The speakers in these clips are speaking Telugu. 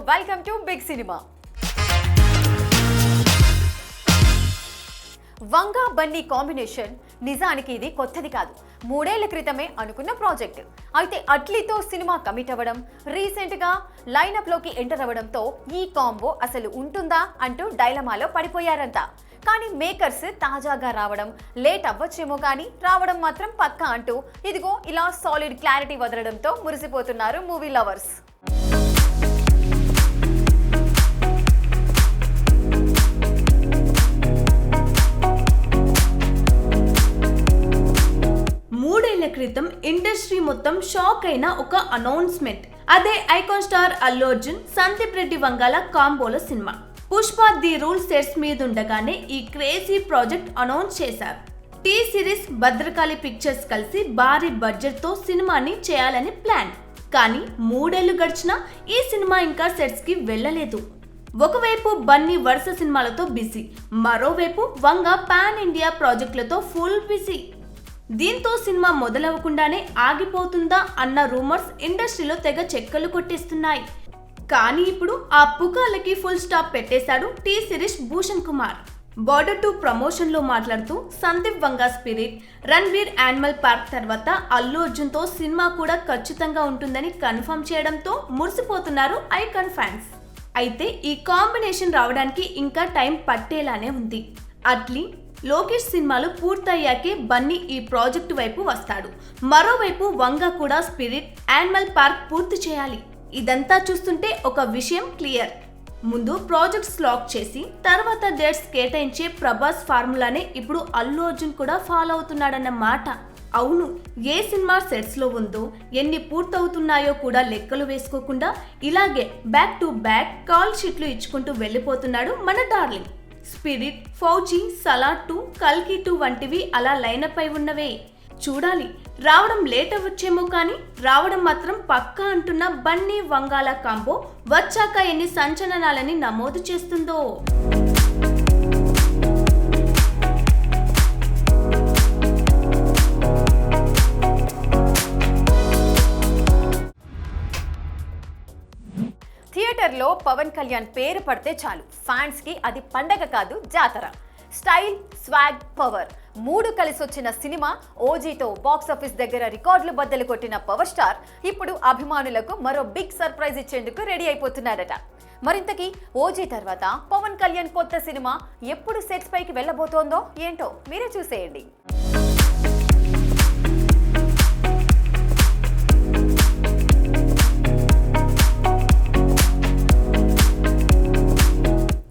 Welcome to big cinema. Vanga Bunny combination నిజానికి ఇది కొత్తది కాదు. 3 ఏళ్ల క్రితమే అనుకున్న ప్రాజెక్ట్. అయితే అట్లీతో సినిమా కమిట్ అవ్వడం, రీసెంట్ గా లైనప్ లోకి ఎంటర్ అవ్వడంతో ఈ కాంబో అసలు ఉంటుందా అంటూ డైలమాలో పడిపోయారంతా. కానీ మేకర్స్ తాజాగా రావడం లేట్ అవ్వచ్చేమో కానీ రావడం మాత్రం పక్కా అంటూ ఇదిగో ఇలా సాలిడ్ క్లారిటీ వదలడంతో మురిసిపోతున్నారు మూవీ లవర్స్. క్రితం ఇండస్ట్రీ మొత్తం షాక్ అయిన ఒక అనౌన్స్మెంట్. అదే ఐకాన్ స్టార్ అల్లు అర్జున్, సందీప్ రెడ్డి వంగాల కాంబోలో cinema. Pushpa the rule sets మీద ఉండగానే ఈ క్రేజీ ప్రాజెక్ట్ అనౌన్స్ చేశారు. టీ సిరీస్ భద్రకాళి పిక్చర్స్ కలిసి భారీ బడ్జెట్ తో సినిమాని చేయాలని ప్లాన్. కానీ 3 ఏళ్లు గడిచినా ఈ సినిమా ఇంకా సెట్స్ కి వెళ్ళలేదు. ఒకవైపు బన్నీ వరుస సినిమాలతో బిజీ, మరోవైపు వంగ పాన్ ఇండియా ప్రాజెక్టులతో ఫుల్ బిజీ. దీంతో సినిమా మొదలవ్వకుండానే ఆగిపోతుందా అన్న రూమర్స్ ఇండస్ట్రీలో తెగ చెక్కలు కొట్టేస్తున్నాయి. కానీ ఇప్పుడు ఆ పుకాలకి ఫుల్ స్టాప్ పెట్టేశాడు T Series Bhushan Kumar. Border 2 promotion లో మాట్లాడుతూ Sandeep Vanga spirit, Ranveer animal park తర్వాత అల్లు అర్జున్ తో సినిమా కూడా ఖచ్చితంగా ఉంటుందని కన్ఫర్మ్ చేయడంతో మురిసిపోతున్నారు ఐకాన్ ఫ్యాన్స్. అయితే ఈ కాంబినేషన్ రావడానికి ఇంకా టైం పట్టేలానే ఉంది. అట్లీ లోకేష్ సినిమాలు పూర్తయ్యాకే బన్నీ ఈ ప్రాజెక్టు వైపు వస్తాడు. మరోవైపు వంగ కూడా స్పిరిట్, యానిమల్ పార్క్ పూర్తి చేయాలి. ఇదంతా చూస్తుంటే ఒక విషయం క్లియర్. ముందు ప్రాజెక్ట్స్ లాక్ చేసి తర్వాత డేట్స్ కేటాయించే ప్రభాస్ ఫార్ములానే ఇప్పుడు అల్లు అర్జున్ కూడా ఫాలో అవుతున్నాడన్న మాట. అవును, ఏ సినిమా సెట్స్ లో ఉందో, ఎన్ని పూర్తవుతున్నాయో కూడా లెక్కలు వేసుకోకుండా ఇలాగే బ్యాక్ టు బ్యాక్ కాల్ షీట్లు ఇచ్చుకుంటూ వెళ్ళిపోతున్నాడు మన డార్లింగ్. స్పిరిట్, ఫౌజీ, సలార్ 2, కల్కి 2 వంటివి అలా లైనప్ అయి ఉన్నవే. చూడాలి, రావడం లేట్ అవ్వచ్చేమో కానీ రావడం మాత్రం పక్కా అంటున్న బన్నీ వంగాల కాంబో వచ్చాక ఎన్ని సంచలనాలని నమోదు చేస్తుందో. థియేటర్లో పవన్ కళ్యాణ్ పేరు పడితే చాలు ఫ్యాన్స్ కి అది పండగ కాదు, జాతర. స్టైల్, స్వాగ్, పవర్ 3 కలిసి వచ్చిన సినిమా ఓజీతో బాక్సాఫీస్ దగ్గర రికార్డులు బద్దలు కొట్టిన పవర్ స్టార్ ఇప్పుడు అభిమానులకు మరో బిగ్ సర్ప్రైజ్ ఇచ్చేందుకు రెడీ అయిపోతున్నాడట. మరింతకీ ఓజీ తర్వాత పవన్ కళ్యాణ్ కొత్త సినిమా ఎప్పుడు సెట్స్ పైకి వెళ్ళబోతోందో ఏంటో మీరే చూసేయండి.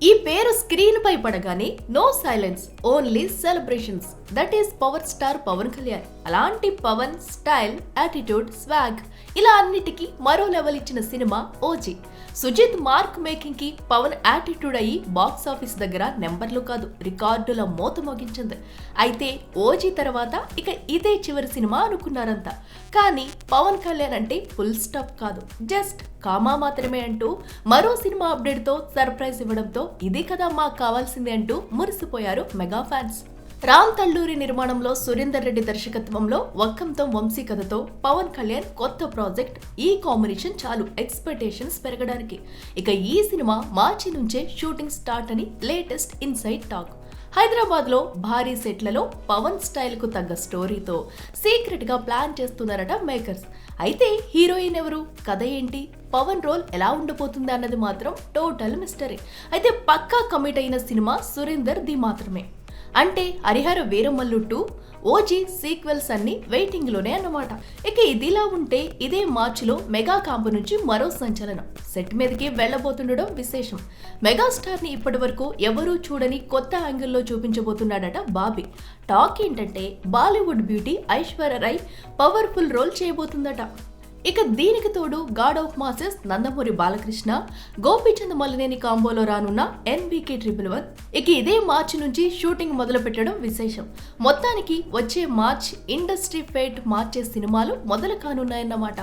ఈ పేరు స్క్రీన్ పై పడగానే no silence, only celebrations. That is power star Pawan Kalyan. అలాంటి పవన్ స్టైల్, యాటిట్యూడ్, స్వాగ్ ఇలా అన్నిటికీ మరో లెవెల్ ఇచ్చిన సినిమా ఓజీ. సుజిత్ మార్క్ మేకింగ్ కి పవన్ యాటిట్యూడ్ అయ్యి బాక్స్ ఆఫీస్ దగ్గర నెంబర్లు కాదు రికార్డుల మోత మోగించింది. అయితే ఓజీ తర్వాత ఇక ఇదే చివరి సినిమా అనుకున్నారంతా. కానీ పవన్ కళ్యాణ్ అంటే ఫుల్ స్టాప్ కాదు, జస్ట్ కామా మాత్రమే అంటూ మరో సినిమా అప్డేట్ తో సర్ప్రైజ్ ఇవ్వడంతో ఇది కదా మాకు కావాల్సింది అంటూ మురిసిపోయారు మెగా ఫ్యాన్స్. రామ్ తల్లూరి నిర్మాణంలో సురేందర్ రెడ్డి దర్శకత్వంలో వక్కంతో వంశీ కథతో పవన్ కళ్యాణ్ కొత్త ప్రాజెక్ట్. ఈ కాంబినేషన్ చాలు ఎక్స్పెక్టేషన్స్ పెరగడానికి. ఇక ఈ సినిమా మార్చి నుంచే షూటింగ్ స్టార్ట్ అని లేటెస్ట్ ఇన్సైడ్ టాక్. హైదరాబాద్ లో భారీ సెట్లలో పవన్ స్టైల్ కు తగ్గ స్టోరీతో సీక్రెట్ గా ప్లాన్ చేస్తున్నారట మేకర్స్. అయితే హీరోయిన్ ఎవరు, కథ ఏంటి, పవన్ రోల్ ఎలా ఉండబోతుంది అన్నది మాత్రం టోటల్ మిస్టరీ. అయితే పక్కా కమిట్ అయిన సినిమా సురేందర్ ది మాత్రమే. అంటే హరిహర వీరమల్లు 2, ఓజీ సీక్వెల్స్ అన్ని వెయిటింగ్ లోనే అన్నమాట. ఇక ఇదిలా ఉంటే ఇదే మార్చిలో మెగా కాంపు నుంచి మరో సంచలనం సెట్ మీదకి వెళ్లబోతుండడం విశేషం. మెగాస్టార్ ని ఇప్పటి వరకు ఎవరూ చూడని కొత్త యాంగిల్లో చూపించబోతున్నాడట బాబీ. టాక్ ఏంటంటే Bollywood beauty Aishwarya Rai powerful role చేయబోతుందట. ఇక దీనికి తోడు god of masses Nandamuri Balakrishna, Gopichand Malineni కాంబోలో రానున్న NBK 111. ఇక ఇదే మార్చి నుంచి షూటింగ్ మొదలు పెట్టడం విశేషం. మొత్తానికి వచ్చే మార్చ్ ఇండస్ట్రీ ఫేట్ మార్చే సినిమాలు మొదలు కానున్నాయన్నమాట.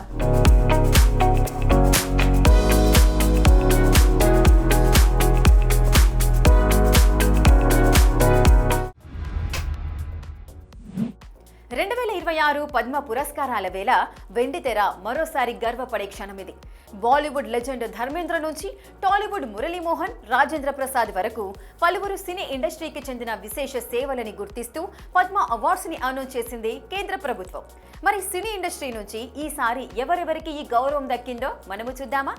2026 పద్మ పురస్కారాల వేళ వెండితెర మరోసారి గర్వపడే క్షణం ఇది. బాలీవుడ్ లెజెండ్ ధర్మేంద్ర నుంచి టాలీవుడ్ మురళీమోహన్, రాజేంద్ర ప్రసాద్ వరకు పలువురు సినీ ఇండస్ట్రీకి చెందిన విశేష సేవలని గుర్తిస్తూ పద్మ అవార్డ్స్ ని అనౌన్స్ చేసింది కేంద్ర ప్రభుత్వం. మరి సినీ ఇండస్ట్రీ నుంచి ఈసారి ఎవరెవరికి ఈ గౌరవం దక్కిందో మనము చూద్దామా?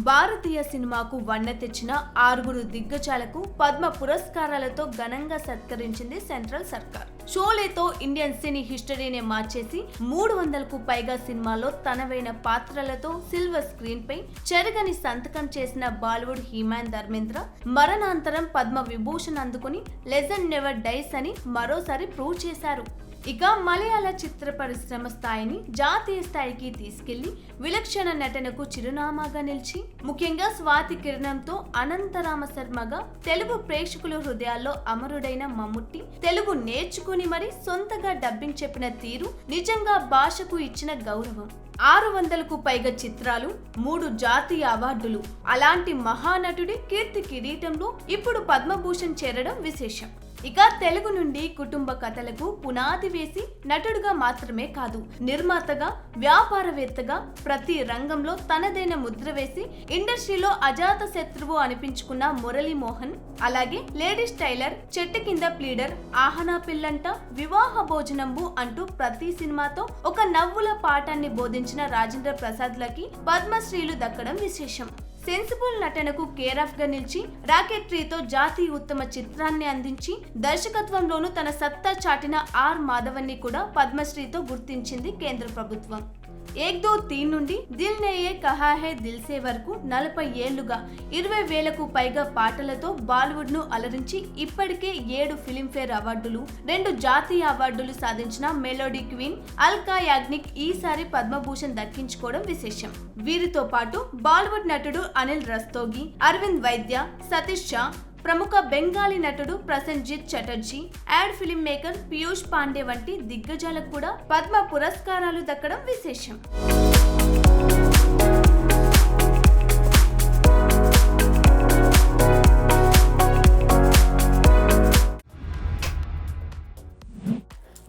భారతీయ సినిమాకు వన్నె తెచ్చిన 6 దిగ్గజాలకు పద్మ పురస్కారాలతో ఘనంగా సత్కరించింది సెంట్రల్ సర్కార్. షోలేతో ఇండియన్ సినీ హిస్టరీనే మార్చేసి 300కు పైగా సినిమాల్లో తనవైన పాత్రలతో సిల్వర్ స్క్రీన్ పై చెరగని సంతకం చేసిన బాలీవుడ్ హీమాన్ ధర్మేంద్ర మరణాంతరం పద్మ విభూషణ్ అందుకుని లెజెండ్ నెవర్ డైస్ అని మరోసారి ప్రూవ్ చేశారు. ఇక మలయాళ చిత్ర పరిశ్రమ స్థాయిని జాతీయ స్థాయికి తీసుకెళ్లి విలక్షణ నటనకు చిరునామాగా నిలిచి ముఖ్యంగా స్వాతి కిరణంతో అనంతరామ శర్మగా తెలుగు ప్రేక్షకుల హృదయాల్లో అమరుడైన మమ్ముట్టి తెలుగు నేర్చుకుని మరి సొంతగా డబ్బింగ్ చెప్పిన తీరు నిజంగా భాషకు ఇచ్చిన గౌరవం. 600కు పైగా చిత్రాలు, 3 జాతీయ అవార్డులు, అలాంటి మహానటుడి కీర్తి కిరీటంలో ఇప్పుడు పద్మభూషణ్ చేరడం విశేషం. ఇక తెలుగు నుండి కుటుంబ కథలకు పునాది వేసి నటుడుగా మాత్రమే కాదు, నిర్మాతగా, వ్యాపారవేత్తగా ప్రతి రంగంలో తనదైన ముద్ర వేసి ఇండస్ట్రీలో అజాత శత్రువు అనిపించుకున్న మురళీమోహన్, అలాగే లేడీస్ టైలర్, చెట్టు కింద ప్లీడర్, ఆహనా పిల్లంట, వివాహ భోజనంబు అంటూ ప్రతి సినిమాతో ఒక నవ్వుల పాఠాన్ని బోధించిన రాజేంద్ర ప్రసాద్ లకి పద్మశ్రీలు దక్కడం విశేషం. సెన్సిబుల్ నటనకు కేర్ ఆఫ్ గా నిలిచి రాకెట్రీతో జాతీయ ఉత్తమ చిత్రాన్ని అందించి దర్శకత్వంలోనూ తన సత్తా చాటిన ఆర్ మాధవన్ని కూడా పద్మశ్రీతో గుర్తించింది కేంద్ర ప్రభుత్వం. ఏక్ దో తీన్ నుండి దిల్ నే యే కహా హై దిల్ సే వరకు 40 ఏళ్లుగా 20,000కు పైగా పాటలతో బాలీవుడ్ ను అలరించి ఇప్పటికే 7 ఫిలింఫేర్ అవార్డులు, 2 జాతీయ అవార్డులు సాధించిన మెలోడీ క్వీన్ అల్కా యాగ్నిక్ ఈసారి పద్మభూషణ్ దక్కించుకోవడం విశేషం. వీరితో పాటు బాలీవుడ్ నటుడు అనిల్ రస్తోగి, అరవింద్ వైద్య, సతీష్ షా, ప్రముఖ బెంగాలీ నటుడు Prosenjit Chatterjee, ad film maker Piyush Pandey వంటి దిగ్గజాలకు కూడా పద్మ పురస్కారాలు దక్కడం విశేషం.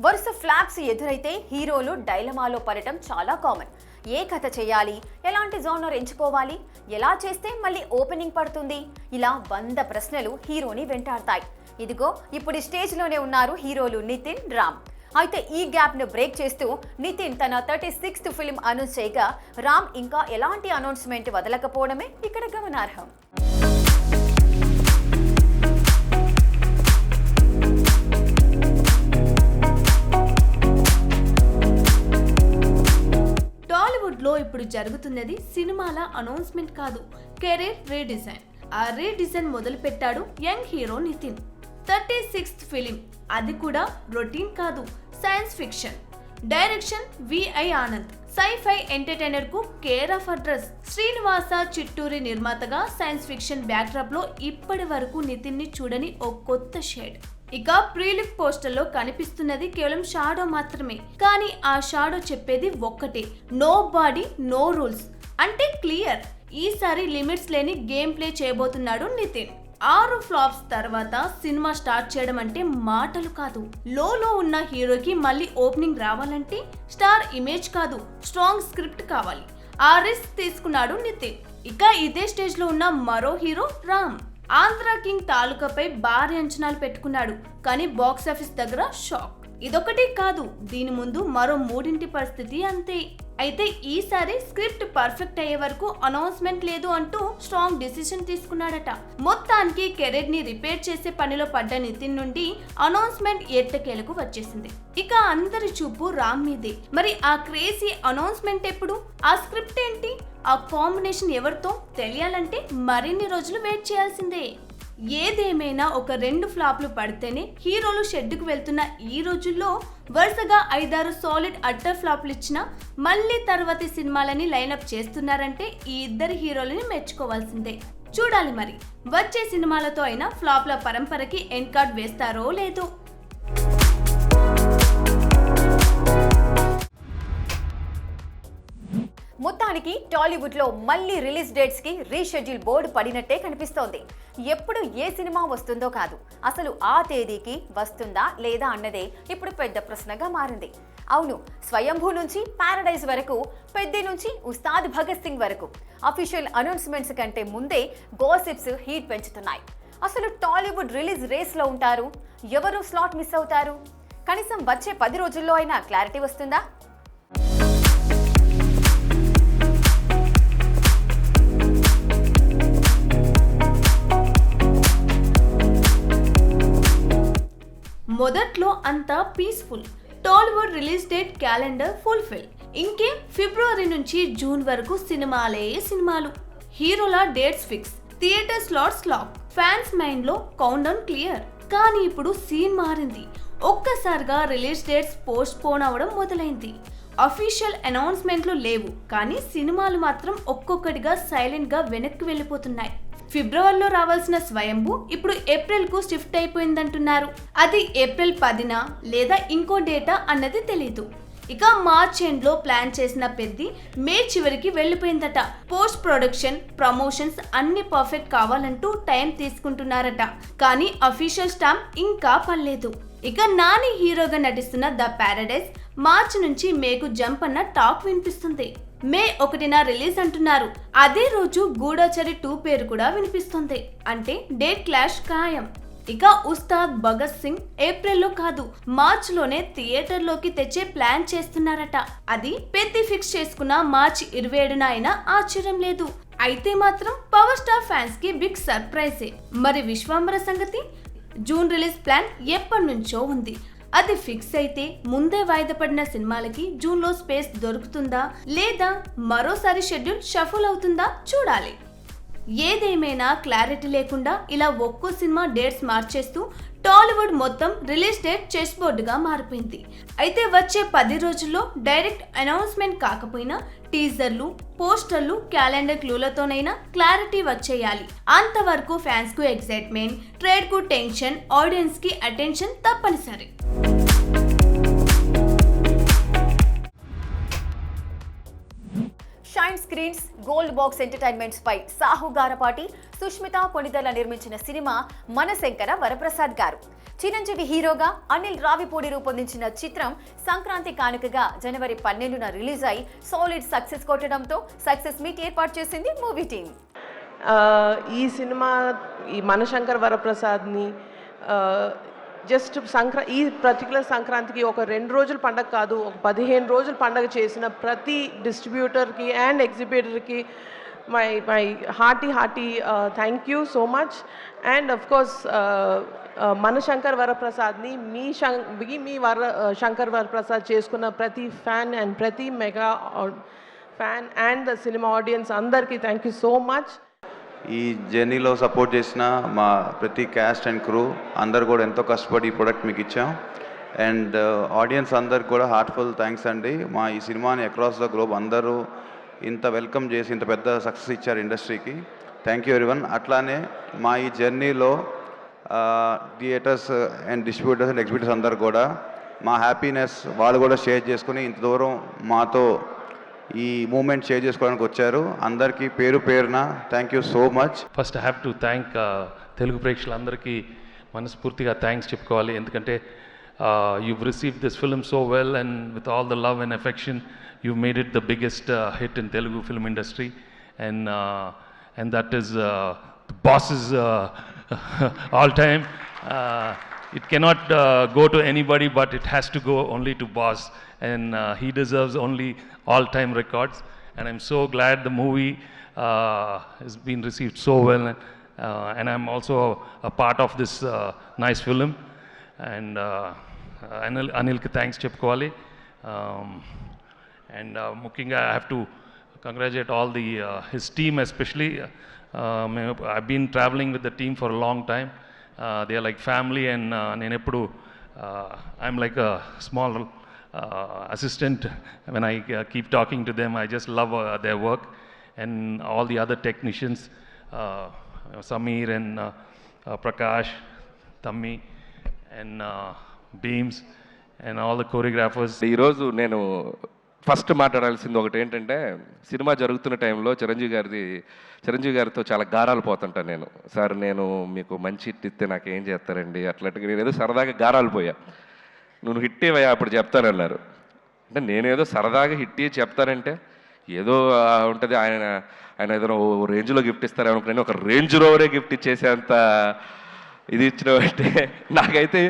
వరుస ఫ్లాప్స్ ఎదురైతే హీరోలు డైలమాలో పడటం చాలా కామన్. ఏ కథ చేయాలి, ఎలాంటి జోనర్ ఎంచుకోవాలి, ఎలా చేస్తే మళ్ళీ ఓపెనింగ్ పడుతుంది, ఇలా 100 ప్రశ్నలు హీరోని వెంటాడతాయి. ఇదిగో ఇప్పుడు స్టేజ్లోనే ఉన్నారు హీరోలు నితిన్, రామ్. అయితే ఈ గ్యాప్ ను బ్రేక్ చేస్తూ నితిన్ తన 36th ఫిల్మ్ అనౌన్స్ చేయగా రామ్ ఇంకా ఎలాంటి అనౌన్స్మెంట్ వదలకపోవడమే ఇక్కడ గమనార్హం. లో ఇప్పుడు జరుగుతున్నది సినిమాల అనౌన్స్మెంట్ కాదు, కెరీర్ రీడిజైన్. ఆ రీడిజైన్ మొదలు పెట్టాడు young hero Nitin. 36th film, అది కూడా రొటీన్ కాదు, science fiction. Direction V I Anand. Sci-fi entertainer కు care of address. Srinivasa Chitturi నిర్మాతగా సైన్స్ ఫిక్షన్ బ్యాక్డ్రాప్ లో ఇప్పటి వరకు నితిన్ ని చూడని ఓ కొత్త షేడ్. ఇక ప్రీలుక్ పోస్టర్ లో కనిపిస్తున్నది కేవలం షాడో మాత్రమే, కానీ ఆ షాడో చెప్పేది ఒక్కటే, నో బాడీ నో రూల్స్. అంటే క్లియర్, ఈసారి లిమిట్స్ లేని గేమ్ ప్లే చేయబోతున్నాడు నితిన్. 6 ఫ్లాప్స్ తర్వాత సినిమా స్టార్ట్ చేయడం అంటే మాటలు కాదు. లో ఉన్న హీరోకి మళ్ళీ ఓపెనింగ్ రావాలంటే స్టార్ ఇమేజ్ కాదు, స్ట్రాంగ్ స్క్రిప్ట్ కావాలి. ఆ రిస్క్ తీసుకున్నాడు నితిన్. ఇక ఇదే స్టేజ్ లో ఉన్న మరో హీరో రామ్. ఆంధ్ర కింగ్ తాలూకాపై భారీ అంచనాలు పెట్టుకున్నాడు, కానీ బాక్సాఫీస్ దగ్గర షాక్. ఇదొకటి కాదు, దీని ముందు మరో 3 పరిస్థితి అంతే. అయితే ఈసారి స్క్రిప్ట్ పర్ఫెక్ట్ అయ్యే వరకు అనౌన్స్మెంట్ లేదు అంటూ స్ట్రాంగ్ డిసిషన్ తీసుకున్నాడట. మొత్తానికి కెరీర్ ని రిపేర్ చేసే పనిలో పడ్డ నితిన్ నుండి అనౌన్స్మెంట్ ఎట్టకేలకు వచ్చేసింది. ఇక అందరి చూపు రామ్ మీదే. మరి ఆ క్రేజీ అనౌన్స్మెంట్ ఎప్పుడు, ఆ స్క్రిప్ట్ ఏంటి, ఆ కాంబినేషన్ ఎవరితో తెలియాలంటే మరిన్ని రోజులు వెయిట్ చేయాల్సిందే. ఏదేమైనా ఒక 2 ఫ్లాప్లు పడితేనే హీరోలు షెడ్డుకు వెళ్తున్న ఈ రోజుల్లో వరుసగా 5-6 సాలిడ్ అట్టర్ ఫ్లాప్లు ఇచ్చిన మళ్ళీ తర్వాతి సినిమాలని లైనప్ చేస్తున్నారంటే ఈ ఇద్దరు హీరోలని మెచ్చుకోవాల్సిందే. చూడాలి మరి వచ్చే సినిమాలతో అయినా ఫ్లాప్ల పరంపరకి ఎండ్ కార్డ్ వేస్తారో లేదో. మొత్తానికి మొత్తానికి టాలీవుడ్ లో మళ్ళీ రిలీజ్ డేట్స్ కి రీషెడ్యూల్ బోర్డు పడినట్టే కనిపిస్తోంది. ఎప్పుడు ఏ సినిమా వస్తుందో కాదు, అసలు ఆ తేదీకి వస్తుందా లేదా అన్నదే ఇప్పుడు పెద్ద ప్రశ్నగా మారింది. అవును, స్వయంభూ నుంచి పారడైజ్ వరకు, పెద్ది నుంచి ఉస్తాద్ భగత్ సింగ్ వరకు అఫీషియల్ అనౌన్స్మెంట్స్ కంటే ముందే గోసిప్స్ హీట్ పెంచుతున్నాయి. అసలు టాలీవుడ్ రిలీజ్ రేస్ లో ఉంటారు, ఎవరు స్లాట్ మిస్ అవుతారు? కనీసం వచ్చే 10 రోజుల్లో అయినా క్లారిటీ వస్తుందా? మొదట్లో అంతా peaceful, Tollywood release date calendar fulfil. ఇంకేం ఫిబ్రవరి నుంచి జూన్ వరకు సినిమాలు, హీరోల dates fix, theatre slots lock, fans mind లో కౌంట్ డౌన్ క్లియర్. కానీ ఇప్పుడు సీన్ మారింది. ఒక్కసారిగా రిలీజ్ డేట్స్ పోస్ట్ పోన్ అవడం మొదలైంది. అఫీషియల్ అనౌన్స్మెంట్లు లేవు, కానీ సినిమాలు మాత్రం ఒక్కొక్కటిగా సైలెంట్ గా వెనక్కి వెళ్ళిపోతున్నాయి. ఫిబ్రవరిలో రావాల్సిన స్వయంభూ ఇప్పుడు ఏప్రిల్ కు షిఫ్ట్ అయిపోయిందంటున్నారు. అది ఏప్రిల్ 10న లేదా ఇంకో డేటా అన్నది తెలీదు. ఇక మార్చ్ ఎండ్ లో ప్లాన్ చేసిన పెద్ది మే చివరికి వెళ్ళిపోయిందట. పోస్ట్ ప్రొడక్షన్, ప్రమోషన్స్ అన్ని పర్ఫెక్ట్ కావాలంటూ టైం తీసుకుంటున్నారట. కానీ అఫీషియల్ స్టాంప్ ఇంకా పడలేదు. ఇక నాని హీరోగా నటిస్తున్న ద పారడైజ్ మార్చి నుంచి మేకు జంప్ అన్న టాక్ వినిపిస్తుంది. మే 1న రిలీజ్ అంటున్నారు. అదే రోజు గూఢచారి 2 పేరు కూడా వినిపిస్తుంది. అంటే డేట్ క్లాష్ ఖాయం. ఇక ఉస్తాద్ భగత్ సింగ్ ఏప్రిల్లో కాదు, మార్చ్ లోనే థియేటర్ లోకి తెచ్చే ప్లాన్ చేస్తున్నారట. అది పెద్ద ఫిక్స్ చేసుకున్న మార్చి 27న అయినా ఆశ్చర్యం లేదు. అయితే మాత్రం పవర్ స్టార్ ఫ్యాన్స్ కి బిగ్ సర్ప్రైజే. మరి విశ్వాంబర సంగతి? జూన్ రిలీజ్ ప్లాన్ ఎప్పటి నుంచో ఉంది. అది ఫిక్స్ అయితే ముందే వాయిదా పడిన సినిమాలకి జూన్ లో స్పేస్ దొరుకుతుందా లేదా మరోసారి షెడ్యూల్ షఫుల్ అవుతుందా చూడాలి. ఏదేమైనా క్లారిటీ లేకుండా ఇలా ఒక్కో సినిమా డేట్స్ మార్చేస్తూ టాలీవుడ్ మొత్తం రిలీజ్ డేట్ చెస్ బోర్డుగా మారిపోయింది. అయితే వచ్చే 10 రోజుల్లో డైరెక్ట్ అనౌన్స్మెంట్ కాకపోయినా టీజర్లు, పోస్టర్లు, క్యాలెండర్ క్లూలతోనైనా క్లారిటీ వచ్చేయాలి. అంతవరకు ఫ్యాన్స్ కు ఎక్సైట్మెంట్, ట్రేడ్ కు టెన్షన్, ఆడియన్స్ కి అటెన్షన్ తప్పనిసరి. Shine screens, gold box entertainments పై సాహు గారపాటి, సుష్మిత పొనిదల నిర్మించిన సినిమా మనశంకర వరప్రసాద్ గారు. చిరంజీవి హీరోగా అనిల్ రావిపూడి రూపొందించిన చిత్రం సంక్రాంతి కానుకగా జనవరి 12న రిలీజ్ అయి సాలిడ్ సక్సెస్ కొట్టడంతో సక్సెస్ మీట్ ఏర్పాటు చేసింది మూవీ టీమ్. ఈ సినిమా ఈ మనశంకర్ వరప్రసాద్ని జస్ట్ ఈ పర్టికులర్ సంక్రాంతికి ఒక 2 రోజుల పండగ కాదు, ఒక 15 రోజుల పండగ చేసిన ప్రతి డిస్ట్రిబ్యూటర్కి అండ్ ఎగ్జిబిటర్కి my hearty thank you so much. And of course Mana Shankar వరప్రసాద్ని మీ శంకర్ వరప్రసాద్ చేసుకున్న ప్రతి ఫ్యాన్ అండ్ ప్రతి mega fan and the cinema audience అందరికీ థ్యాంక్ యూ సో మచ్. ఈ జర్నీలో సపోర్ట్ చేసిన మా ప్రతి క్యాస్ట్ అండ్ క్రూ అందరు కూడా ఎంతో కష్టపడి ఈ ప్రోడక్ట్ మీకు ఇచ్చాం. అండ్ ఆడియన్స్ అందరికి కూడా హార్ట్ఫుల్ థ్యాంక్స్ అండి. మా ఈ సినిమాని అక్రాస్ ద గ్లోబ్ అందరూ ఇంత వెల్కమ్ చేసి ఇంత పెద్ద సక్సెస్ ఇచ్చారు ఇండస్ట్రీకి. Thank you everyone. అట్లానే మా ఈ జర్నీలో theatres and distributors and exhibitors అందరు కూడా మా హ్యాపీనెస్ వాళ్ళు కూడా షేర్ చేసుకుని ఇంత దూరం మాతో ఈ మూమెంట్ షేర్ చేసుకోవడానికి వచ్చారు. అందరికీ పేరు పేరున thank you so much. First I have to thank Telugu ప్రేక్షకులందరికీ మనస్ఫూర్తిగా థ్యాంక్స్ చెప్పుకోవాలి. ఎందుకంటే you've received this film so well and with all the love and affection you've made it the biggest hit in Telugu film industry and that is the boss's all time. It cannot go to anybody but it has to go only to boss and he deserves only all time records and I'm so glad the movie has been received so well and I'm also a part of this nice film and Anilki thanks చెప్పుకోవాలి. And ముఖ్యంగా I have to congratulate all his team especially. I've been traveling with the team for a long time. They are like family and నేను ఎప్పుడు I'm like a small assistant when I keep talking to them. I just love their work and all the other technicians, Samir and Prakash, Tammi and Beams and all the choreographers. ఈరోజు నేను ఫస్ట్ మాట్లాడాల్సింది ఒకటి ఏంటంటే, సినిమా జరుగుతున్న టైంలో చిరంజీవి గారితో చాలా గారాలు పోతుంటాను నేను. సార్ నేను మీకు మంచి హిట్ ఇస్తే నాకు ఏం చేస్తారండి అట్లాంటిగా నేను ఏదో సరదాగా గారాలు పోయా. నువ్వు హిట్ ఇవ్వయా అప్పుడు చెప్తానన్నారు. అంటే నేనేదో సరదాగా హిట్ ఇచ్చి చెప్తానంటే ఏదో ఉంటుంది, ఆయన ఏదైనా ఓ రేంజ్లో గిఫ్ట్ ఇస్తారనుకుని ఒక రేంజ్ రోవరే గిఫ్ట్ ఇచ్చేసేంత ఇది ఇచ్చినట్టే. నాకైతే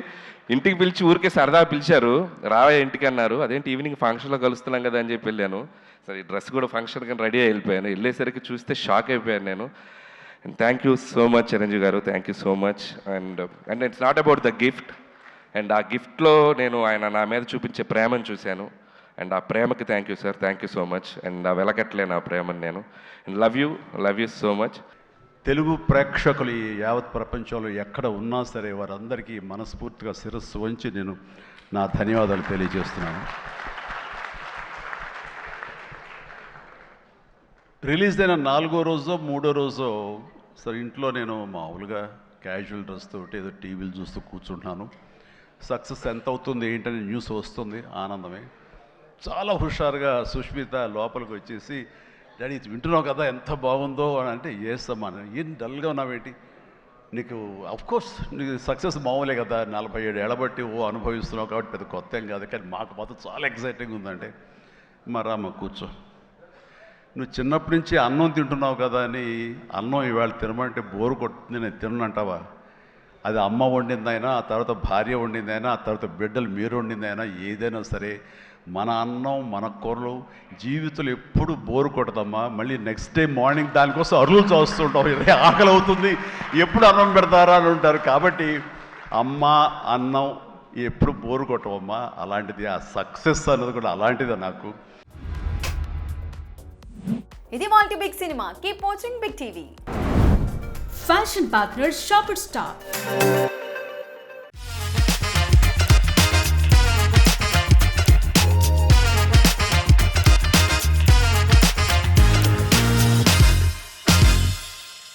ఇంటికి పిలిచి ఊరికే సరదా పిలిచారు, రావా ఇంటికి అన్నారు. అదేంటి ఈవినింగ్ ఫంక్షన్లో కలుస్తున్నాం కదా అని చెప్పి వెళ్ళాను. సరే ఈ డ్రెస్ కూడా ఫంక్షన్ కానీ రెడీ వెళ్ళిపోయాను. వెళ్ళేసరికి చూస్తే షాక్ అయిపోయాను నేను. And thank you so much Chiranjeevi garu, thank you so much. And it's not about the gift. And ఆ గిఫ్ట్లో నేను ఆయన నా మీద చూపించే ప్రేమను చూశాను. అండ్ ఆ ప్రేమకి thank you sir, thank you so much. And ఆ వెలకట్లేను ఆ ప్రేమను నేను. And love you so much. Telugu ప్రేక్షకులు ఈ యావత్ ప్రపంచంలో ఎక్కడ ఉన్నా సరే వారందరికీ మనస్ఫూర్తిగా శిరస్సు వంచి నేను నా ధన్యవాదాలు తెలియజేస్తున్నాను. రిలీజ్ అయిన 4వ రోజో 3వ రోజో సరే ఇంట్లో నేను మామూలుగా క్యాజువల్ డ్రెస్ తోటి ఏదో టీవీలు చూస్తూ కూర్చుంటున్నాను. సక్సెస్ ఎంత అవుతుంది ఏంటని న్యూస్ వస్తుంది, ఆనందమే. చాలా హుషారుగా సుష్మిత లోపలికి వచ్చేసి, డాడీ వింటున్నావు కదా ఎంత బాగుందో అని అంటే, ఏసమ్మా ఏం డల్గా ఉన్నావేంటి, నీకు అఫ్కోర్స్ నీకు సక్సెస్ మామూలే కదా, 47 ఏళ్ళ బట్టి అనుభవిస్తున్నావు కాబట్టి పెద్ద కొత్త ఏం కాదు, కానీ మాకు మాత్రం చాలా ఎక్సైటింగ్ ఉందంటే, మరమ్మ కూర్చో, నువ్వు చిన్నప్పటి నుంచి అన్నం తింటున్నావు కదా అని అన్నం ఇవాళ తినమంటే బోరు కొట్టుతుంది నేను తినంటావా? అది అమ్మ వండిందైనా, ఆ తర్వాత భార్య వండిందైనా, ఆ తర్వాత బిడ్డలు మీరు వండిందైనా, ఏదైనా సరే మన అన్నం మన కూరలు జీవితంలో ఎప్పుడు బోరు కొట్టదమ్మా. మళ్ళీ నెక్స్ట్ డే మార్నింగ్ దానికోసం అరువులు చూస్తుంటాం, ఆకలి అవుతుంది ఎప్పుడు అన్నం పెడతారా అని ఉంటారు. కాబట్టి అమ్మ అన్నం ఎప్పుడు బోరు కొట్టవమ్మా. అలాంటిది ఆ సక్సెస్ అన్నది కూడా అలాంటిదే నాకు. ఇది వాల్టి big cinema. Keep watching big TV. Fashion partner shopping star.